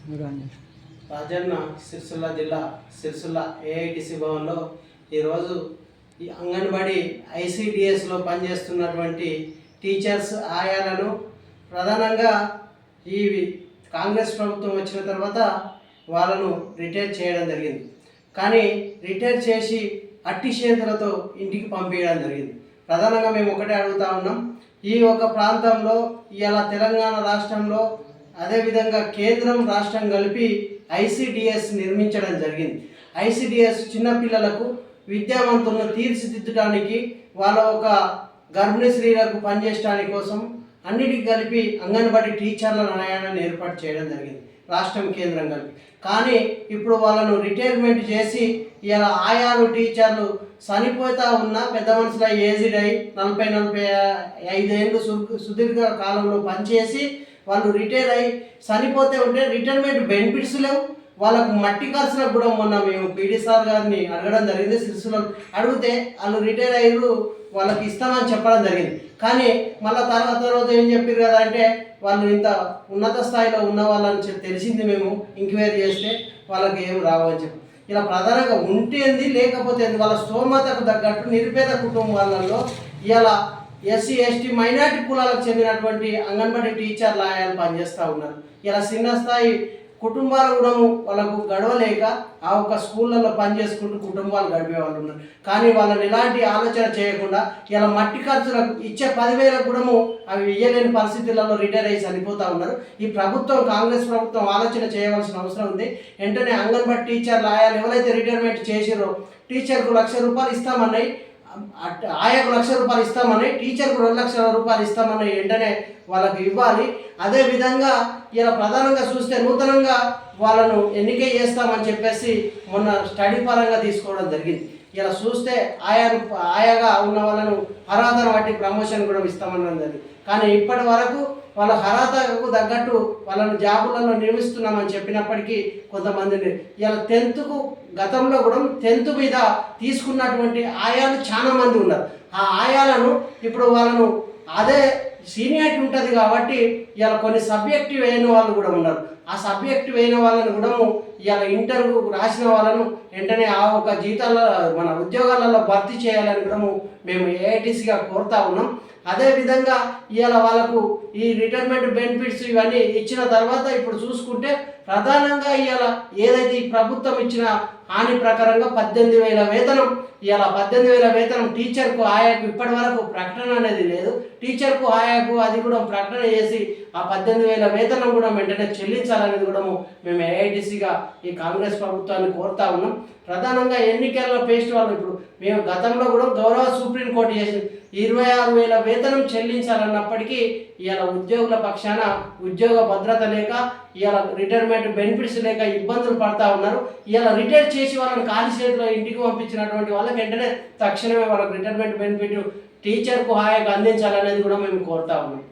రాజన్న సిరిసిల్ల జిల్లా సిరిసిల్ల ఏఐటిసి భవన్లో ఈరోజు ఈ అంగన్వాడీ ఐసిడిఎస్లో పనిచేస్తున్నటువంటి టీచర్స్ ఆయాలను ప్రధానంగా ఈ కాంగ్రెస్ ప్రభుత్వం వచ్చిన తర్వాత వాళ్ళను రిటైర్ చేయడం జరిగింది. కానీ రిటైర్ చేసి అట్టి చేతులతో ఇంటికి పంపించడం జరిగింది. ప్రధానంగా మేము ఒకటే అడుగుతా ఉన్నాం, ఈ ఒక ప్రాంతంలో ఇలా తెలంగాణ రాష్ట్రంలో అదేవిధంగా కేంద్రం రాష్ట్రం కలిపి ఐసిడిఎస్ నిర్మించడం జరిగింది. ఐసిడిఎస్ చిన్నపిల్లలకు విద్యావంతులను తీర్చిదిద్దడానికి వాళ్ళ ఒక గర్భిణీ స్త్రీలకు పనిచేయడానికి కోసం అన్నిటికీ కలిపి అంగన్వాడీ టీచర్ల న్యాయాన్ని ఏర్పాటు చేయడం జరిగింది రాష్ట్రం కేంద్రం కలిపి. కానీ ఇప్పుడు వాళ్ళను రిటైర్మెంట్ చేసి ఇలా ఆయాలు టీచర్లు చనిపోతూ ఉన్న పెద్ద మనుషుల ఏజ్డ్ అయి 40-45 ఏళ్ళు సుదీర్ఘ కాలంలో పనిచేసి వాళ్ళు రిటైర్ అయ్యి చనిపోతే ఉంటే రిటైర్మెంట్ బెనిఫిట్స్ లేవు. వాళ్ళకు మట్టి ఖర్చులకు కూడా మొన్న మేము పీడీ సార్ గారిని అడగడం జరిగింది. సిరిసిల్ల అడిగితే వాళ్ళు రిటైర్ అయ్యారు, వాళ్ళకి ఇస్తామని చెప్పడం జరిగింది. కానీ మళ్ళీ తర్వాత రోజు ఏం చెప్పారు కదా అంటే వాళ్ళు ఇంత ఉన్నత స్థాయిలో ఉన్న వాళ్ళని తెలిసింది మేము ఎంక్వైరీ చేస్తే వాళ్ళకి ఏం రావని చెప్పి. ఇలా ప్రధానంగా ఉంటేంది లేకపోతే వాళ్ళ స్తోమతకు తగ్గట్టు నిరుపేద కుటుంబాలలో ఇలా ఎస్సీ ఎస్టీ మైనార్టీ కులాలకు చెందినటువంటి అంగన్వాడీ టీచర్లు ఆయాలు పనిచేస్తూ ఉన్నారు. ఇలా చిన్న స్థాయి కుటుంబాలు కూడా వాళ్ళకు గడవలేక ఆ ఒక స్కూళ్ళల్లో పనిచేసుకుంటూ కుటుంబాలు గడిపే వాళ్ళు ఉన్నారు. కానీ వాళ్ళని ఎలాంటి ఆలోచన చేయకుండా ఇలా మట్టి ఖర్చులకు ఇచ్చే 10,000 కూడా అవి ఇయ్యలేని పరిస్థితులలో రిటైర్ అయ్యి చనిపోతూ ఉన్నారు. ఈ ప్రభుత్వం కాంగ్రెస్ ప్రభుత్వం ఆలోచన చేయవలసిన అవసరం ఉంది. వెంటనే అంగన్వాడీ టీచర్లు ఆయాలు ఎవరైతే రిటైర్మెంట్ చేసారో టీచర్కు ₹1,00,000 ఇస్తామన్నాయి, ఆయాకు ₹1,00,000 ఇస్తామని, టీచర్కు ₹2,00,000 ఇస్తామని వెంటనే వాళ్ళకు ఇవ్వాలి. అదేవిధంగా ఇలా ప్రధానంగా చూస్తే నూతనంగా వాళ్ళను ఎన్నిక చేస్తామని చెప్పేసి మొన్న స్టడీ పరంగా తీసుకోవడం జరిగింది. ఇలా చూస్తే ఆయాగా ఉన్న వాళ్ళను అర్హతను బట్టి ప్రమోషన్ కూడా ఇస్తామన్నది జరిగింది. కానీ ఇప్పటి వరకు వాళ్ళ అర్హతకు తగ్గట్టు వాళ్ళను జాబులలో నిర్మిస్తున్నామని చెప్పినప్పటికీ కొంతమందిని ఇలా 10th గతంలో కూడా 10th మీద తీసుకున్నటువంటి ఆయాలు చాలా మంది ఉన్నారు. ఆ ఆయాలను ఇప్పుడు వాళ్ళను అదే సీనియారిటీ ఉంటుంది కాబట్టి ఇలా కొన్ని సబ్జెక్టివ్ అయిన వాళ్ళు కూడా ఉన్నారు. ఆ సబ్జెక్టివ్ అయిన వాళ్ళని కూడా ఇలా ఇంటర్వ్యూ రాసిన వాళ్ళను వెంటనే ఆ ఒక జీతాల మన ఉద్యోగాలలో భర్తీ చేయాలని కూడా మేము ఏఐటీసీగా కోరుతా ఉన్నాం. అదేవిధంగా ఇవాళ వాళ్ళకు ఈ రిటైర్మెంట్ బెనిఫిట్స్ ఇవన్నీ ఇచ్చిన తర్వాత ఇప్పుడు చూసుకుంటే ప్రధానంగా ఇవాళ ఏదైతే ఈ ప్రభుత్వం ఇచ్చిన హామీ ప్రకారంగా 18,000 వేతనం, ఇలా 18,000 వేతనం టీచర్కు ఆయాకు ఇప్పటి వరకు ప్రకటన అనేది లేదు. టీచర్కు ఆయాకు అది కూడా ప్రకటన చేసి ఆ 18,000 వేతనం కూడా వెంటనే చెల్లించాలనేది కూడా మేము ఏఐటీసీగా ఈ కాంగ్రెస్ ప్రభుత్వాన్ని కోరుతా ఉన్నాం. ప్రధానంగా ఎన్నికల్లో పేస్ట్ వాళ్ళు ఇప్పుడు మేము గతంలో కూడా గౌరవ సుప్రీంకోర్టు చేసి 26,000 వేతనం చెల్లించాలన్నప్పటికీ ఇవాళ ఉద్యోగుల పక్షాన ఉద్యోగ భద్రత లేక ఇవాళ రిటైర్మెంట్ బెనిఫిట్స్ లేక ఇబ్బందులు పడతా ఉన్నారు. ఇవాళ రిటైర్ చేసి వాళ్ళని ఖాళీ చేతిలో ఇంటికి పంపించినటువంటి వాళ్ళకి వెంటనే తక్షణమే వాళ్ళకి రిటైర్మెంట్ బెనిఫిట్ టీచర్కు హాయిగా అందించాలనేది కూడా మేము కోరుతా ఉన్నాం.